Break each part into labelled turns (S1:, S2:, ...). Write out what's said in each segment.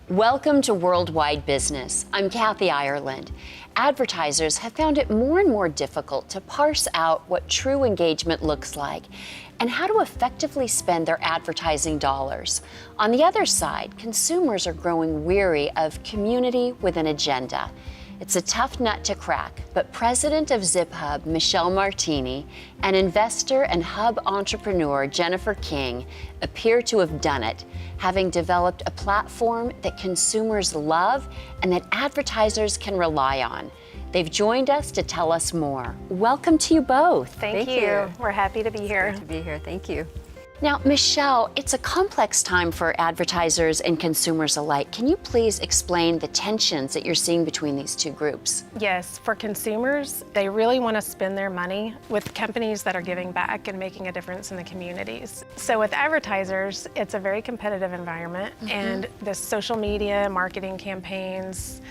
S1: Welcome to Worldwide Business. I'm Kathy Ireland. Advertisers have found it more and more difficult to parse out what true engagement looks like and how to effectively spend their advertising dollars. On the other side, consumers are growing weary of community with an agenda. It's a tough nut to crack, but president of ZipHub, Michelle Martini, and investor and hub entrepreneur Jennifer King appear to have done it, having developed a platform that consumers love and that advertisers can rely on. They've joined us to tell us more. Welcome to you both.
S2: Thank you. We're happy to be here.
S3: Great to be here. Thank you.
S1: Now, Michelle, it's a complex time for advertisers and consumers alike. Can you please explain the tensions that you're seeing between these two groups?
S2: Yes, for consumers, they really want to spend their money with companies that are giving back and making a difference in the communities. So with advertisers, it's a very competitive environment, and the social media marketing campaigns,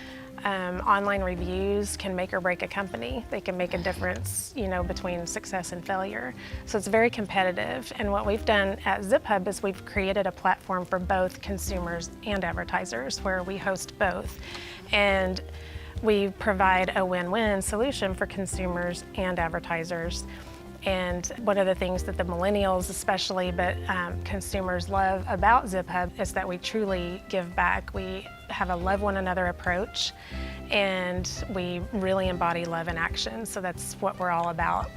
S2: online reviews can make or break a company. They can make a difference, between success and failure. So it's very competitive. And what we've done at ZipHub is we've created a platform for both consumers and advertisers where we host both. And we provide a win-win solution for consumers and advertisers. And one of the things that the millennials especially, but consumers love about ZipHub is that we truly give back. We have a love one another approach, and we really embody love in action. So that's what we're all about.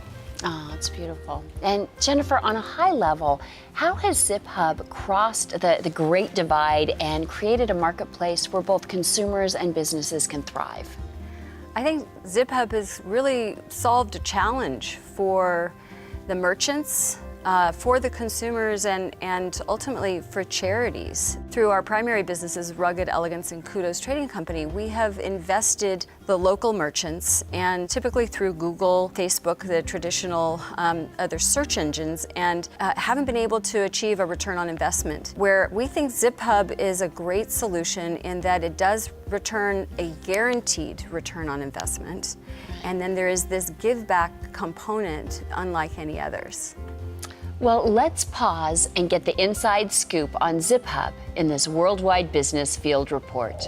S1: Oh, it's beautiful. And Jennifer, on a high level, how has ZipHub crossed the great divide and created a marketplace where both consumers and businesses can thrive?
S3: I think ZipHub has really solved a challenge for the merchants, for the consumers, and ultimately for charities. Through our primary businesses, Rugged Elegance and Kudos Trading Company, we have invested the local merchants, and typically through Google, Facebook, the traditional other search engines, and haven't been able to achieve a return on investment. Where we think ZipHub is a great solution in that it does return a guaranteed return on investment, and then there is this give back component unlike any others.
S1: Well, let's pause and get the inside scoop on ZipHub in this Worldwide Business Field Report.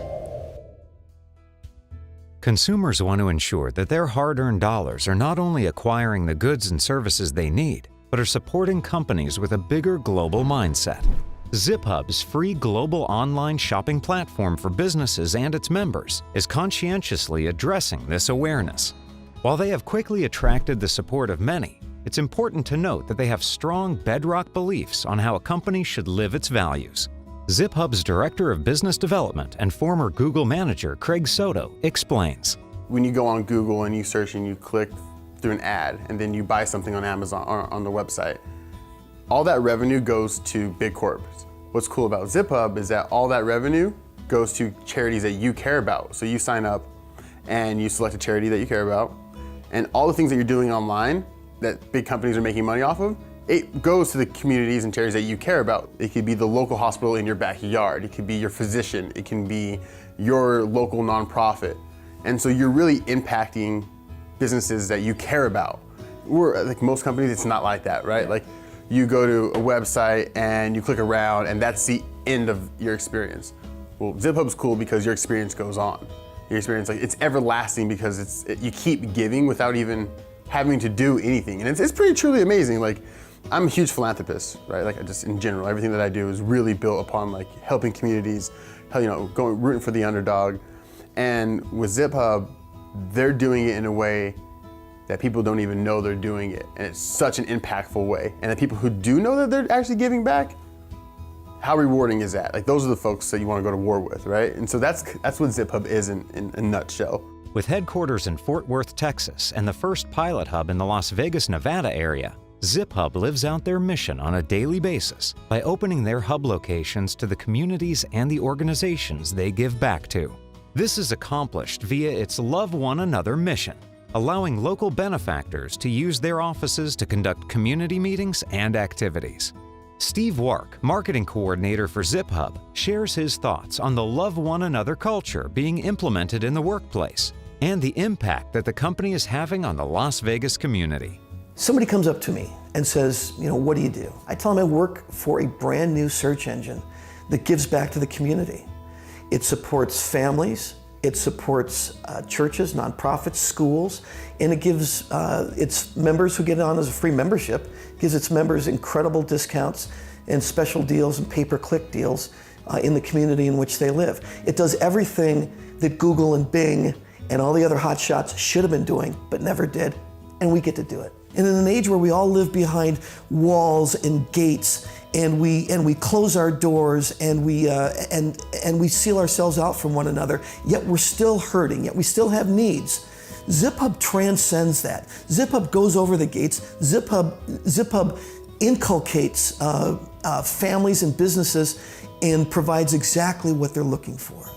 S4: Consumers want to ensure that their hard-earned dollars are not only acquiring the goods and services they need, but are supporting companies with a bigger global mindset. ZipHub's free global online shopping platform for businesses and its members is conscientiously addressing this awareness. While they have quickly attracted the support of many, it's important to note that they have strong bedrock beliefs on how a company should live its values. ZipHub's Director of Business Development and former Google manager, Craig Soto, explains.
S5: When you go on Google and you search and you click through an ad and then you buy something on Amazon or on the website, all that revenue goes to big corps. What's cool about ZipHub is that all that revenue goes to charities that you care about. So you sign up and you select a charity that you care about, and all the things that you're doing online that big companies are making money off of, it goes to the communities and charities that you care about. It could be the local hospital in your backyard. It could be your physician. It can be your local nonprofit. And so you're really impacting businesses that you care about. Like most companies, it's not like that, right? Like you go to a website and you click around and that's the end of your experience. Well, ZipHub's cool because your experience goes on. Your experience, it's everlasting because you keep giving without even having to do anything. And it's pretty truly amazing. I'm a huge philanthropist, right? Just in general, everything that I do is really built upon helping communities, rooting for the underdog. And with ZipHub, they're doing it in a way that people don't even know they're doing it. And it's such an impactful way. And the people who do know that they're actually giving back, how rewarding is that? Those are the folks that you want to go to war with, right? And so that's what ZipHub is in a nutshell.
S4: With headquarters in Fort Worth, Texas, and the first pilot hub in the Las Vegas, Nevada area, ZipHub lives out their mission on a daily basis by opening their hub locations to the communities and the organizations they give back to. This is accomplished via its Love One Another mission, allowing local benefactors to use their offices to conduct community meetings and activities. Steve Wark, marketing coordinator for ZipHub, shares his thoughts on the Love One Another culture being implemented in the workplace and the impact that the company is having on the Las Vegas community.
S6: Somebody comes up to me and says, what do you do? I tell them I work for a brand new search engine that gives back to the community. It supports families, it supports churches, nonprofits, schools, and it gives its members who get on as a free membership, gives its members incredible discounts and special deals and pay-per-click deals in the community in which they live. It does everything that Google and Bing and all the other hotshots should have been doing, but never did, and we get to do it. And in an age where we all live behind walls and gates, and we close our doors, and we seal ourselves out from one another, yet we're still hurting, yet we still have needs. ZipHub transcends that. ZipHub goes over the gates. ZipHub inculcates families and businesses and provides exactly what they're looking for.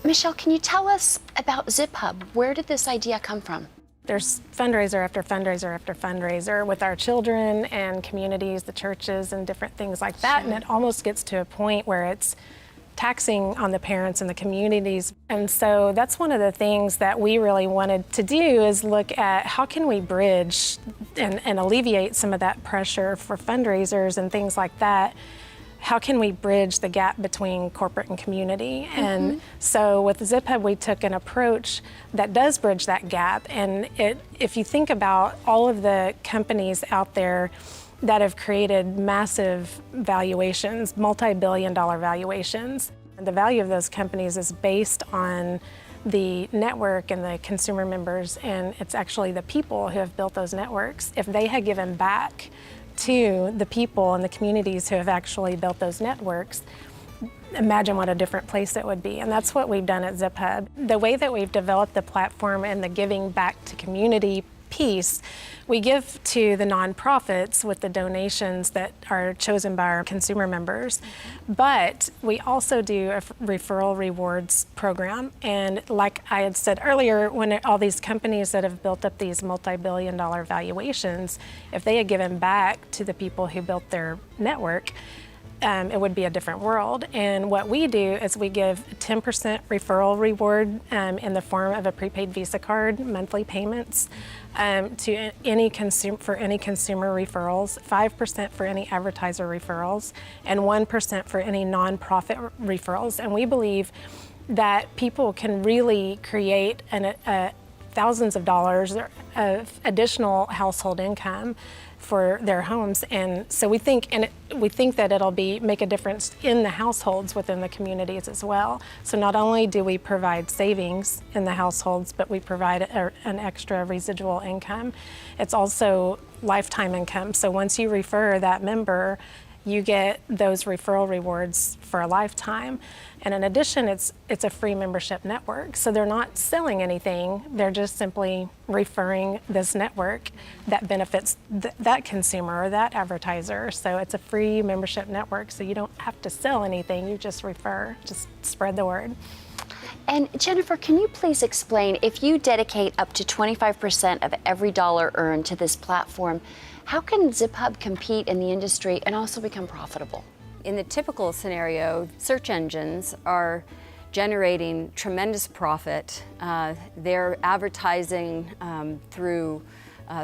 S1: Michelle, can you tell us about ZipHub? Where did this idea come from?
S2: There's fundraiser after fundraiser after fundraiser with our children and communities, the churches and different things like that. And it almost gets to a point where it's taxing on the parents and the communities. And so that's one of the things that we really wanted to do, is look at how can we bridge and alleviate some of that pressure for fundraisers and things like that. How can we bridge the gap between corporate and community? And so with ZipHub, we took an approach that does bridge that gap. And if you think about all of the companies out there that have created massive valuations, multi-billion-dollar valuations, and the value of those companies is based on the network and the consumer members, and it's actually the people who have built those networks. If they had given back to the people and the communities who have actually built those networks, imagine what a different place it would be. And that's what we've done at ZipHub. The way that we've developed the platform and the giving back to community piece, we give to the nonprofits with the donations that are chosen by our consumer members, but we also do a referral rewards program. And like I had said earlier, when all these companies that have built up these multi-billion-dollar valuations, if they had given back to the people who built their network, it would be a different world. And what we do is we give 10% referral reward in the form of a prepaid Visa card, monthly payments, to any consumer referrals, 5% for any advertiser referrals, and 1% for any nonprofit referrals. And we believe that people can really create thousands of dollars of additional household income for their homes. And so we think that it'll make a difference in the households within the communities as well. So not only do we provide savings in the households, but we provide an extra residual income. It's also lifetime income. So once you refer that member, you get those referral rewards for a lifetime. And in addition, it's a free membership network. So they're not selling anything, they're just simply referring this network that benefits that consumer or that advertiser. So it's a free membership network, so you don't have to sell anything, you just refer, just spread the word.
S1: And Jennifer, can you please explain, if you dedicate up to 25% of every dollar earned to this platform, how can ZipHub compete in the industry and also become profitable?
S3: In the typical scenario, search engines are generating tremendous profit. They're advertising through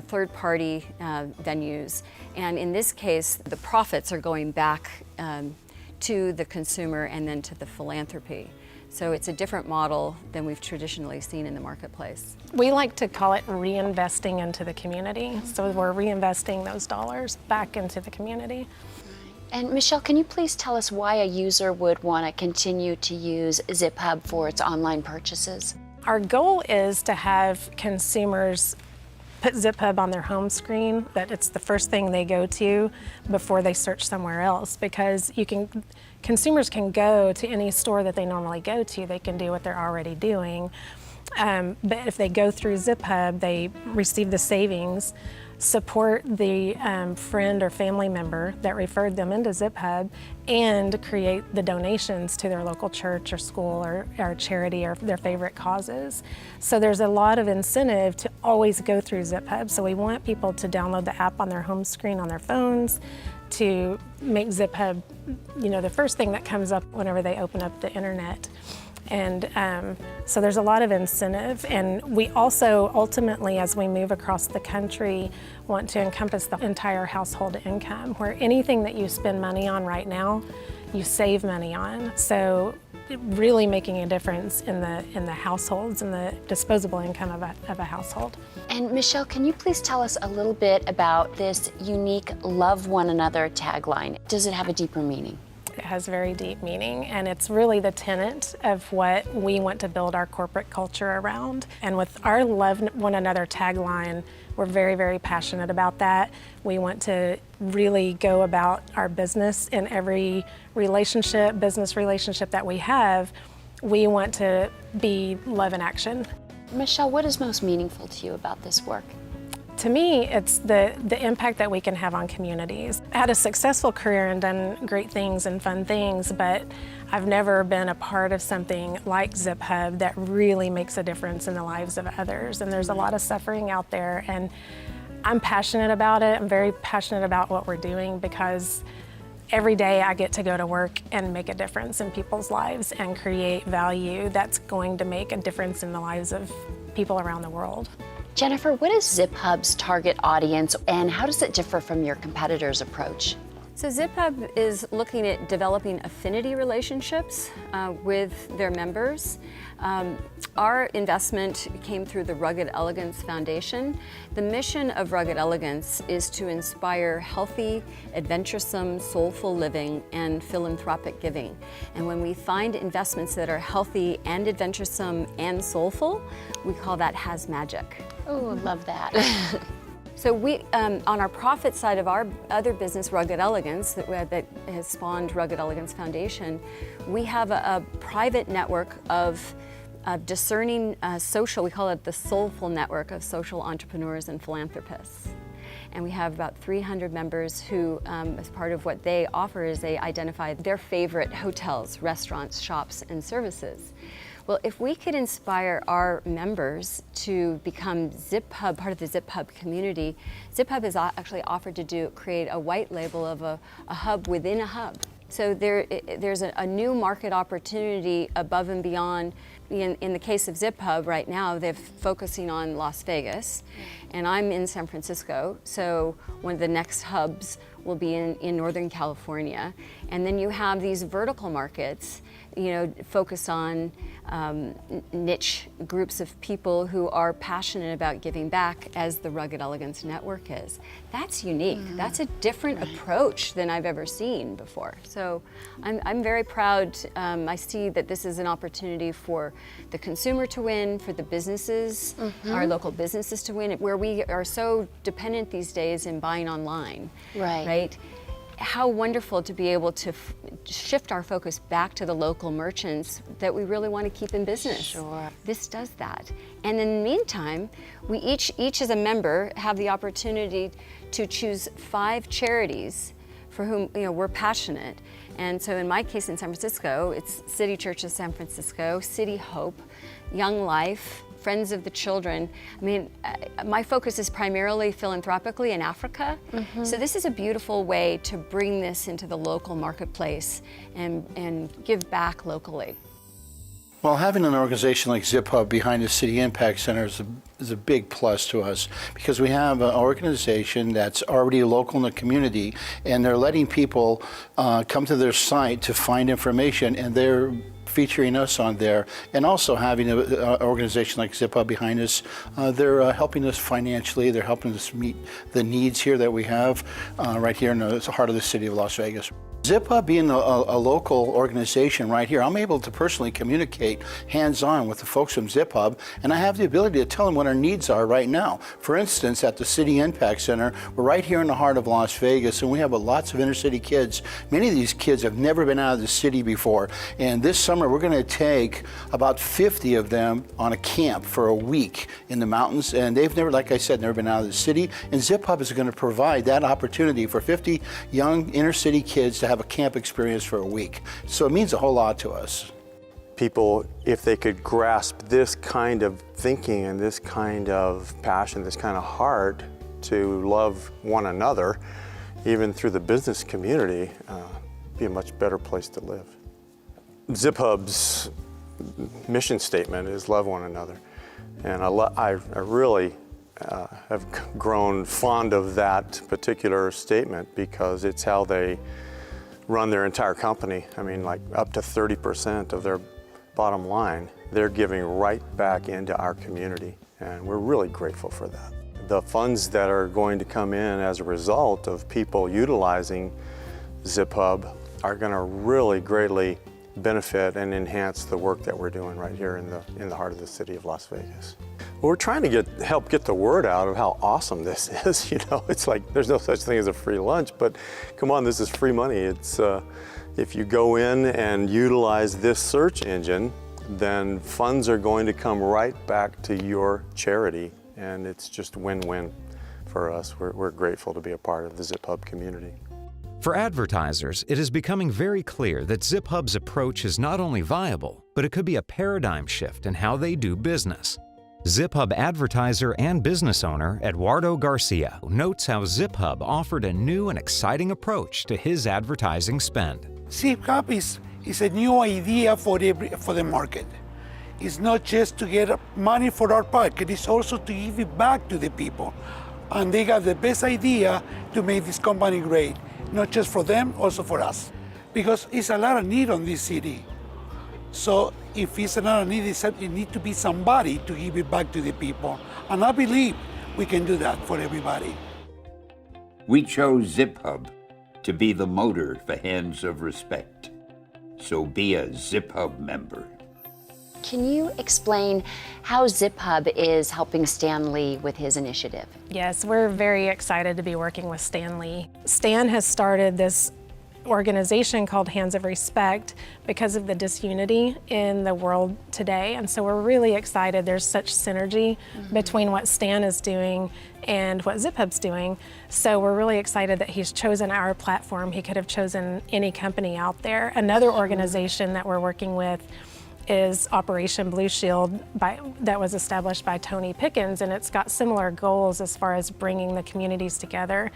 S3: third-party venues. And in this case, the profits are going back to the consumer and then to the philanthropy. So it's a different model than we've traditionally seen in the marketplace.
S2: We like to call it reinvesting into the community. So we're reinvesting those dollars back into the community.
S1: And Michelle, can you please tell us why a user would want to continue to use ZipHub for its online purchases?
S2: Our goal is to have consumers put ZipHub on their home screen, that it's the first thing they go to before they search somewhere else, because consumers can go to any store that they normally go to, they can do what they're already doing. But if they go through ZipHub, they receive the savings, support the friend or family member that referred them into ZipHub, and create the donations to their local church or school or charity or their favorite causes. So there's a lot of incentive to always go through ZipHub. So we want people to download the app on their home screen on their phones, to make ZipHub, the first thing that comes up whenever they open up the internet. And so there's a lot of incentive. And we also ultimately, as we move across the country, want to encompass the entire household income, where anything that you spend money on right now, you save money on. So really making a difference in the households and the disposable income of a household.
S1: And Michelle, can you please tell us a little bit about this unique love one another tagline? Does it have a deeper meaning?
S2: It has very deep meaning, and it's really the tenet of what we want to build our corporate culture around. And with our love one another tagline, we're very, very passionate about that. We want to really go about our business in every relationship, business relationship that we have. We want to be love in action.
S1: Michelle, what is most meaningful to you about this work?
S2: To me, it's the impact that we can have on communities. I had a successful career and done great things and fun things, but I've never been a part of something like ZipHub that really makes a difference in the lives of others. And there's a lot of suffering out there, and I'm passionate about it. I'm very passionate about what we're doing because every day I get to go to work and make a difference in people's lives and create value that's going to make a difference in the lives of people around the world.
S1: Jennifer, what is ZipHub's target audience and how does it differ from your competitors' approach?
S3: So ZipHub is looking at developing affinity relationships with their members. Our investment came through the Rugged Elegance Foundation. The mission of Rugged Elegance is to inspire healthy, adventuresome, soulful living and philanthropic giving. And when we find investments that are healthy and adventuresome and soulful, we call that Has Magic.
S1: Oh, I love that.
S3: So we, on our profit side of our other business, Rugged Elegance, that has spawned Rugged Elegance Foundation, we have a private network of discerning social, we call it the Soulful Network of Social Entrepreneurs and Philanthropists. And we have about 300 members who, as part of what they offer, is they identify their favorite hotels, restaurants, shops, and services. Well, if we could inspire our members to become ZipHub, part of the ZipHub community, ZipHub is actually offered to create a white label of a hub within a hub. So there's a new market opportunity above and beyond. In the case of ZipHub right now, they're focusing on Las Vegas, and I'm in San Francisco, so one of the next hubs will be in Northern California. And then you have these vertical markets, focused on niche groups of people who are passionate about giving back, as the Rugged Elegance Network is. That's unique. That's a different approach than I've ever seen before. So I'm very proud. I see that this is an opportunity for the consumer to win, for the businesses, our local businesses to win, where we are so dependent these days in buying online. Right? How wonderful to be able to shift our focus back to the local merchants that we really want to keep in business.
S1: Sure.
S3: This does that. And in the meantime, we each as a member have the opportunity to choose 5 charities for whom we're passionate. And so in my case in San Francisco, it's City Church of San Francisco, City Hope, Young Life, Friends of the Children. I mean, my focus is primarily philanthropically in Africa. So this is a beautiful way to bring this into the local marketplace and give back locally.
S7: Well, having an organization like ZipHub behind the City Impact Center is a big plus to us, because we have an organization that's already local in the community, and they're letting people come to their site to find information, and they're featuring us on there. And also having an organization like ZipHub behind us, they're helping us financially, they're helping us meet the needs here that we have right here in the heart of the city of Las Vegas. ZipHub being a local organization right here, I'm able to personally communicate hands-on with the folks from ZipHub, and I have the ability to tell them what our needs are right now. For instance, at the City Impact Center, we're right here in the heart of Las Vegas, and we have lots of inner city kids. Many of these kids have never been out of the city before, and this summer we're going to take about 50 of them on a camp for a week in the mountains, and they've never, like I said, never been out of the city, and ZipHub is going to provide that opportunity for 50 young inner city kids to have a camp experience for a week. So it means a whole lot to us.
S8: People, if they could grasp this kind of thinking and this kind of passion, this kind of heart to love one another, even through the business community, be a much better place to live. ZipHub's mission statement is love one another. And I really have grown fond of that particular statement because it's how they run their entire company. I mean, like up to 30% of their bottom line, they're giving right back into our community. And we're really grateful for that. The funds that are going to come in as a result of people utilizing ZipHub are going to really greatly benefit and enhance the work that we're doing right here in the heart of the city of Las Vegas. We're trying to help get the word out of how awesome this is. You know, it's like there's no such thing as a free lunch, but come on, this is free money. It's if you go in and utilize this search engine, then funds are going to come right back to your charity, and it's just win-win for us. We're grateful to be a part of the ZipHub community.
S4: For advertisers, it is becoming very clear that ZipHub's approach is not only viable, but it could be a paradigm shift in how they do business. ZipHub advertiser and business owner Eduardo Garcia notes how ZipHub offered a new and exciting approach to his advertising spend.
S9: ZipHub is a new idea for the market. It's not just to get money for our pocket, it's also to give it back to the people. And they got the best idea to make this company great. Not just for them, also for us. Because it's a lot of need on this city. So if it's a lot of need, it needs to be somebody to give it back to the people. And I believe we can do that for everybody.
S10: We chose ZipHub to be the motor for Hands of Respect. So be a ZipHub member.
S1: Can you explain how ZipHub is helping Stan Lee with his initiative?
S2: Yes, we're very excited to be working with Stan Lee. Stan has started this organization called Hands of Respect because of the disunity in the world today. And so we're really excited. There's such synergy between what Stan is doing and what ZipHub's doing. So we're really excited that he's chosen our platform. He could have chosen any company out there. Another organization that we're working with is Operation Blue Shield that was established by Tony Pickens, and it's got similar goals as far as bringing the communities together,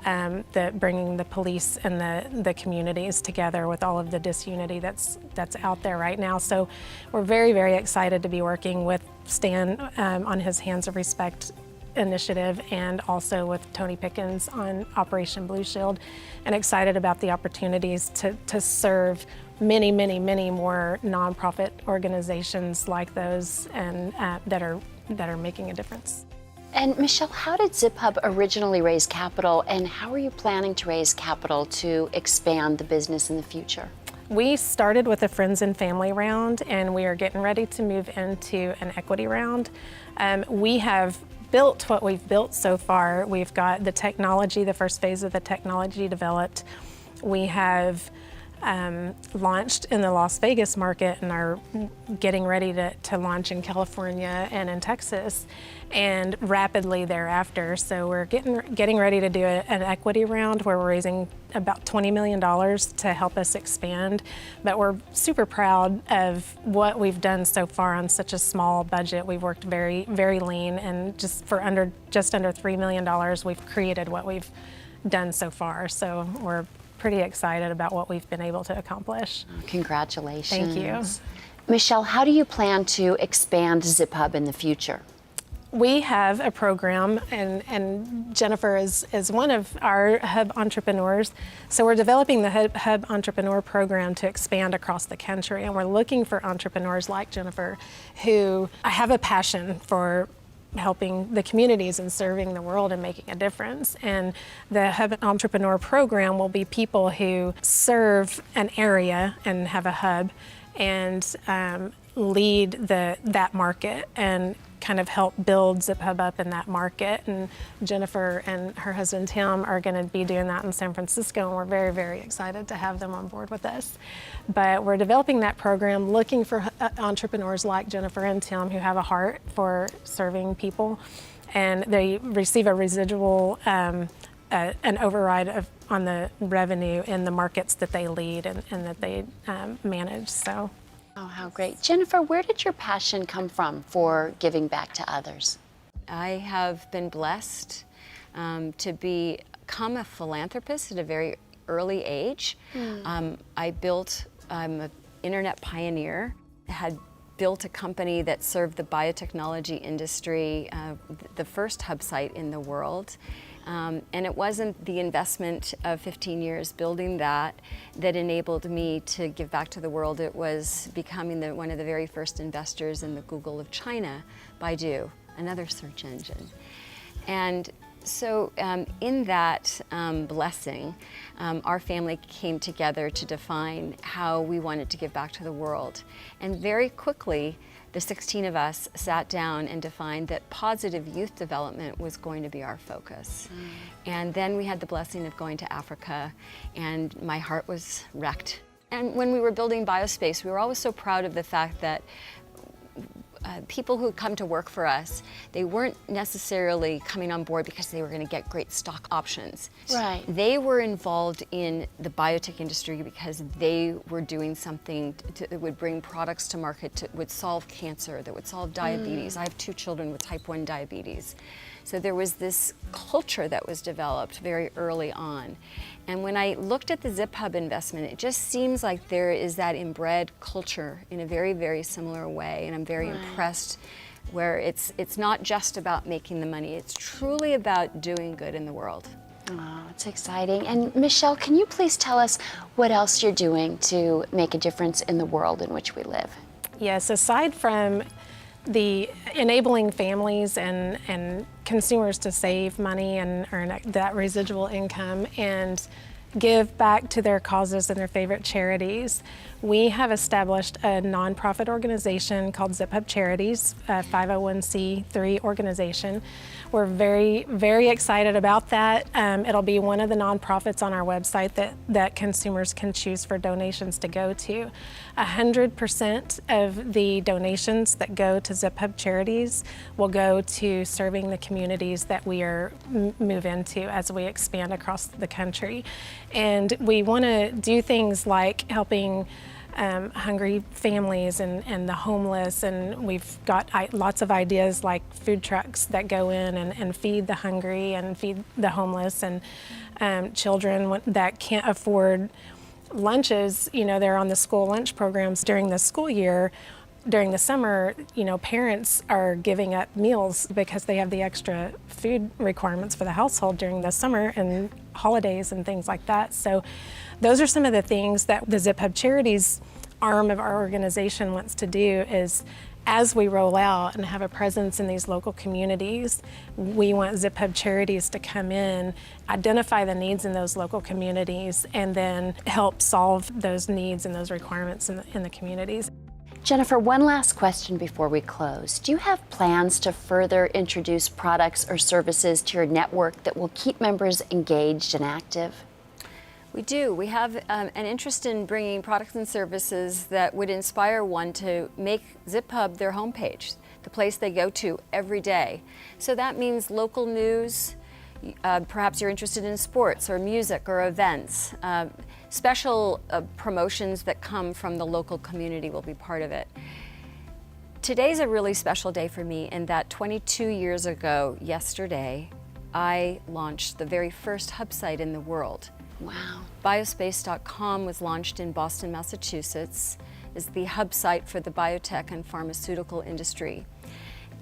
S2: bringing the police and the communities together with all of the disunity that's out there right now. So we're very, very excited to be working with Stan on his Hands of Respect initiative and also with Tony Pickens on Operation Blue Shield, and excited about the opportunities to serve many, many, many more nonprofit organizations like those and that are making a difference.
S1: And Michelle, how did ZipHub originally raise capital, and how are you planning to raise capital to expand the business in the future?
S2: We started with a friends and family round, and we are getting ready to move into an equity round. We have built what we've built so far. We've got the technology, the first phase of the technology developed. We have launched in the Las Vegas market and are getting ready to launch in California and in Texas, and rapidly thereafter. So we're getting ready to do an equity round where we're raising about $20 million to help us expand. But we're super proud of what we've done so far on such a small budget. We've worked very, very lean, and just under $3 million, we've created what we've done so far. So we're pretty excited about what we've been able to accomplish.
S1: Congratulations.
S2: Thank you.
S1: Michelle, how do you plan to expand ZipHub in the future?
S2: We have a program, and Jennifer is one of our Hub entrepreneurs. So we're developing the Hub Entrepreneur Program to expand across the country, and we're looking for entrepreneurs like Jennifer who have a passion for helping the communities and serving the world and making a difference. And the Hub Entrepreneur Program will be people who serve an area and have a hub and lead that market and kind of help build ZipHub up in that market. And Jennifer and her husband Tim are going to be doing that in San Francisco, and we're very, very excited to have them on board with us. But we're developing that program, looking for entrepreneurs like Jennifer and Tim who have a heart for serving people, and they receive a residual, an override on the revenue in the markets that they lead and that they manage. So.
S1: Oh, how great. Jennifer, where did your passion come from for giving back to others?
S3: I have been blessed to become a philanthropist at a very early age. I'm an internet pioneer, had built a company that served the biotechnology industry, the first hub site in the world. And it wasn't the investment of 15 years building that enabled me to give back to the world. It was becoming one of the very first investors in the Google of China, Baidu, another search engine. And so in that blessing, our family came together to define how we wanted to give back to the world. And very quickly, the 16 of us sat down and defined that positive youth development was going to be our focus. And then we had the blessing of going to Africa, and my heart was wrecked. And when we were building Biospace, we were always so proud of the fact that people who come to work for us, they weren't necessarily coming on board because they were going to get great stock options.
S1: Right.
S3: They were involved in the biotech industry because they were doing something that would bring products to market that would solve cancer, that would solve diabetes. I have 2 children with type 1 diabetes. So there was this culture that was developed very early on. And when I looked at the ZipHub investment, it just seems like there is that inbred culture in a very, very similar way. And I'm very impressed where it's not just about making the money, it's truly about doing good in the world.
S1: Oh, it's exciting. And Michelle, can you please tell us what else you're doing to make a difference in the world in which we live?
S2: Yes, aside from the enabling families and consumers to save money and earn that residual income and give back to their causes and their favorite charities, we have established a nonprofit organization called ZipHub Charities, a 501c3 organization. We're very, very excited about that. It'll be one of the nonprofits on our website that consumers can choose for donations to go to. 100% of the donations that go to ZipHub Charities will go to serving the communities that we are move into as we expand across the country. And we want to do things like helping hungry families and the homeless, and we've got lots of ideas like food trucks that go in and feed the hungry and feed the homeless, and children that can't afford lunches. You know, they're on the school lunch programs during the school year. During the summer, you know, parents are giving up meals because they have the extra food requirements for the household during the summer and holidays and things like that. So those are some of the things that the ZipHub Charities arm of our organization wants to do. Is as we roll out and have a presence in these local communities, we want ZipHub Charities to come in, identify the needs in those local communities, and then help solve those needs and those requirements in the communities.
S1: Jennifer, one last question before we close. Do you have plans to further introduce products or services to your network that will keep members engaged and active?
S3: We do. We have an interest in bringing products and services that would inspire one to make ZipHub their homepage, the place they go to every day. So that means local news, perhaps you're interested in sports or music or events. Special promotions that come from the local community will be part of it. Today's a really special day for me in that 22 years ago, yesterday, I launched the very first hub site in the world.
S1: Wow.
S3: Biospace.com was launched in Boston, Massachusetts, as the hub site for the biotech and pharmaceutical industry.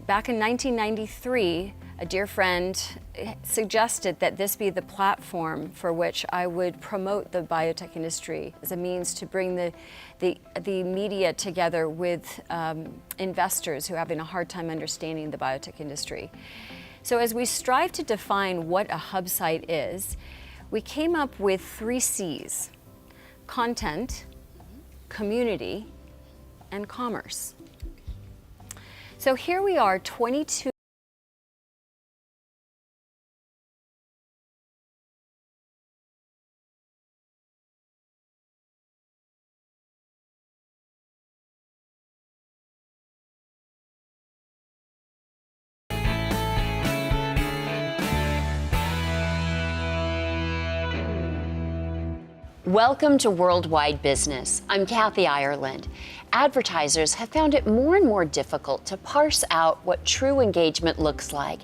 S3: Back in 1993, a dear friend suggested that this be the platform for which I would promote the biotech industry as a means to bring the media together with investors who are having a hard time understanding the biotech industry. So as we strive to define what a hub site is, we came up with 3 C's: content, community, and commerce. So here we are, 22
S1: Welcome to Worldwide Business. I'm Kathy Ireland. Advertisers have found it more and more difficult to parse out what true engagement looks like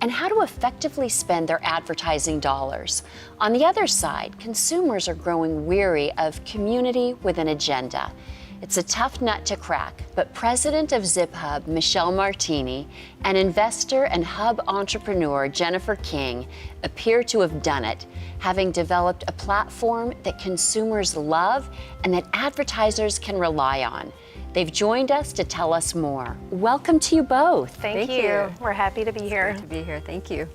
S1: and how to effectively spend their advertising dollars. On the other side, consumers are growing weary of community with an agenda. It's a tough nut to crack, but president of ZipHub, Michelle Martini, and investor and hub entrepreneur Jennifer King appear to have done it, having developed a platform that consumers love and that advertisers can rely on. They've joined us to tell us more. Welcome to you both.
S2: Thank you. We're happy to be here.
S3: Great to be here. Thank you.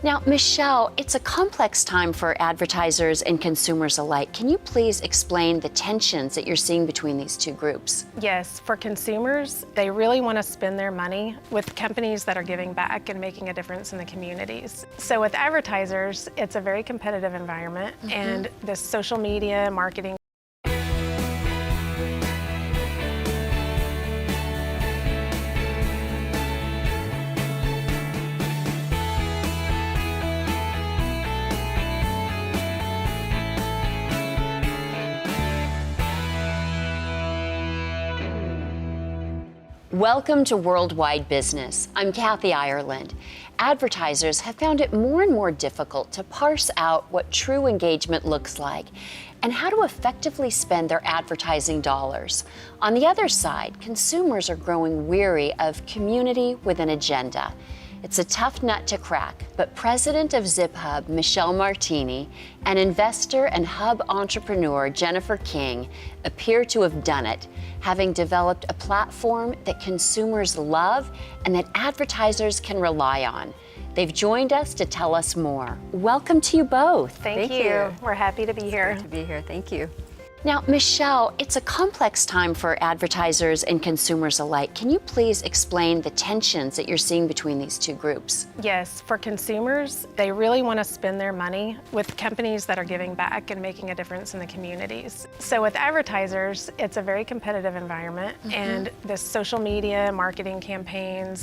S1: Now, Michelle, it's a complex time for advertisers and consumers alike. Can you please explain the tensions that you're seeing between these two groups?
S2: Yes, for consumers, they really want to spend their money with companies that are giving back and making a difference in the communities. So with advertisers, it's a very competitive environment, and this social media marketing
S1: Welcome to Worldwide Business. I'm Kathy Ireland. Advertisers have found it more and more difficult to parse out what true engagement looks like and how to effectively spend their advertising dollars. On the other side, consumers are growing weary of community with an agenda. It's a tough nut to crack, but president of ZipHub, Michelle Martini, and investor and hub entrepreneur Jennifer King appear to have done it, having developed a platform that consumers love and that advertisers can rely on. They've joined us to tell us more. Welcome to you both.
S2: Thank you. We're happy to be here.
S3: Great to be here. Thank you.
S1: Now, Michelle, it's a complex time for advertisers and consumers alike. Can you please explain the tensions that you're seeing between these two groups?
S2: Yes, for consumers, they really want to spend their money with companies that are giving back and making a difference in the communities. So with advertisers, it's a very competitive environment, and this social media marketing campaigns,